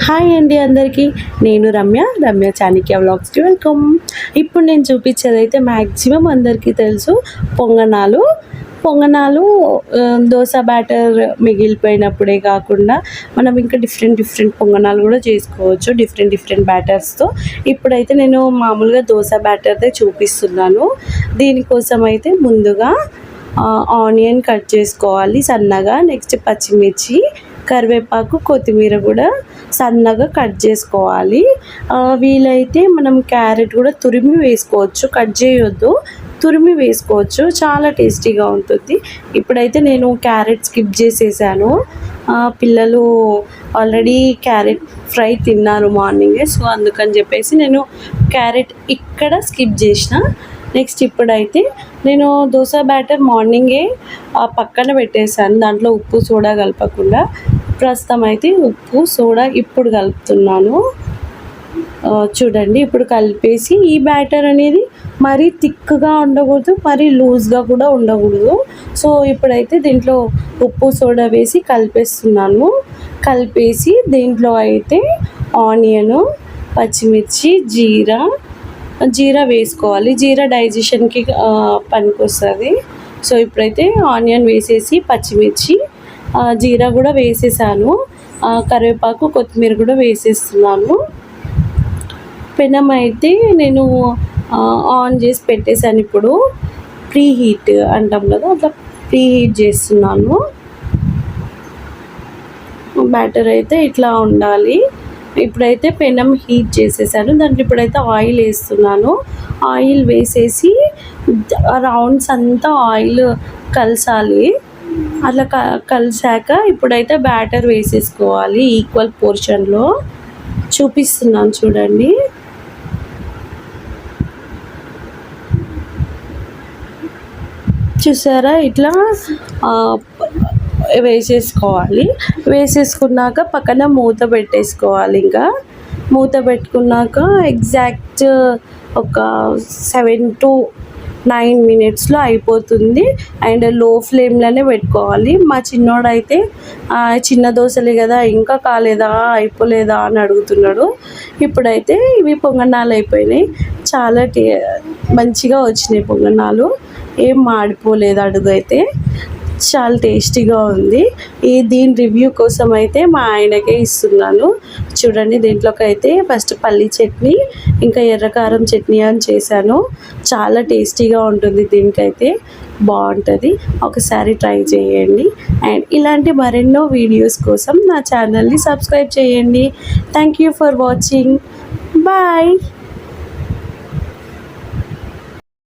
Hi అండి అందరికీ, నేను రమ్య చాణిక్య వ్లాగ్స్కి వెల్కమ్. ఇప్పుడు నేను చూపించేదైతే మ్యాక్సిమం అందరికీ తెలుసు, పొంగనాలు. దోశ బ్యాటర్ మిగిలిపోయినప్పుడే కాకుండా మనం ఇంకా డిఫరెంట్ పొంగనాలు కూడా చేసుకోవచ్చు డిఫరెంట్ బ్యాటర్స్తో. ఇప్పుడైతే నేను మామూలుగా దోశ బ్యాటర్దే చూపిస్తున్నాను. దీనికోసం అయితే ముందుగా ఆనియన్ కట్ చేసుకోవాలి సన్నగా. నెక్స్ట్ పచ్చిమిర్చి, కరివేపాకు, కొత్తిమీర కూడా సన్నగా కట్ చేసుకోవాలి. వీలైతే మనం క్యారెట్ కూడా తురిమి వేసుకోవచ్చు, కట్ చేయొద్దు, తురిమి వేసుకోవచ్చు, చాలా టేస్టీగా ఉంటుంది. ఇప్పుడైతే నేను క్యారెట్ స్కిప్ చేసేసాను. పిల్లలు ఆల్రెడీ క్యారెట్ ఫ్రై తిన్నారు మార్నింగే, సో అందుకని చెప్పేసి నేను క్యారెట్ ఇక్కడ స్కిప్ చేసిన. నెక్స్ట్ ఇప్పుడైతే నేను దోశ బ్యాటర్ మార్నింగే పక్కన పెట్టేశాను, దాంట్లో ఉప్పు సోడా కలపకుండా. ప్రస్తుతం అయితే ఉప్పు సోడా ఇప్పుడు కలుపుతున్నాను. చూడండి, ఇప్పుడు కలిపేసి ఈ బ్యాటర్ అనేది మరీ థిక్గా ఉండకూడదు, మరీ లూజ్గా కూడా ఉండకూడదు. సో ఇప్పుడైతే దీంట్లో ఉప్పు సోడా వేసి కలిపేస్తున్నాను. కలిపేసి దీంట్లో అయితే ఆనియను, పచ్చిమిర్చి, జీరా వేసుకోవాలి. జీరా డైజెషన్కి పనికొస్తుంది. సో ఇప్పుడైతే ఆనియన్ వేసేసి పచ్చిమిర్చి, జీరా కూడా వేసేసాను. కరివేపాకు, కొత్తిమీర కూడా వేసేస్తున్నాను. పెనం అయితే నేను ఆన్ చేసి పెట్టేశాను. ఇప్పుడు ప్రీ హీట్ అంటాం కదా, అట్లా ప్రీ హీట్ చేస్తున్నాను. బ్యాటర్ అయితే ఇట్లా ఉండాలి. ఇప్పుడైతే పెనం హీట్ చేసేసాను. దాంట్లో ఇప్పుడైతే ఆయిల్ వేస్తున్నాను. ఆయిల్ వేసేసి రౌండ్స్ అంతా ఆయిల్ కలసాలి. అట్లా కలిసాక ఇప్పుడైతే బ్యాటర్ వేసేసుకోవాలి ఈక్వల్ పోర్షన్లో. చూపిస్తున్నాను చూడండి. చూసారా, ఇట్లా వేసేసుకోవాలి. వేసేసుకున్నాక పక్కన మూత పెట్టేసుకోవాలి. ఇంకా మూత పెట్టుకున్నాక ఎగ్జాక్ట్ ఒక 7 to 9 minutesలో అయిపోతుంది. అండ్ లో ఫ్లేమ్లోనే పెట్టుకోవాలి. మా చిన్నోడైతే చిన్న దోశలే కదా, ఇంకా కాలేదా, అయిపోలేదా అని అడుగుతున్నాడు. ఇప్పుడైతే ఇవి పొంగనాలు అయిపోయినాయి. చాలా మంచిగా వచ్చినాయి పొంగనాలు, ఏం మాడిపోలేదు. అడుగు అయితే చాలా టేస్టీగా ఉంది. దీని రివ్యూ కోసం అయితే మా ఆయనకే ఇస్తున్నాను. చూడండి, దీంట్లోకి అయితే ఫస్ట్ పల్లీ చట్నీ ఇంకా ఎర్రకారం చట్నీ అని చేశాను. చాలా టేస్టీగా ఉంటుంది. దీనికైతే బాగుంటుంది, ఒకసారి ట్రై చేయండి. అండ్ ఇలాంటి మరెన్నో వీడియోస్ కోసం నా ఛానల్ని సబ్స్క్రైబ్ చేయండి. Thank you for watching. Bye.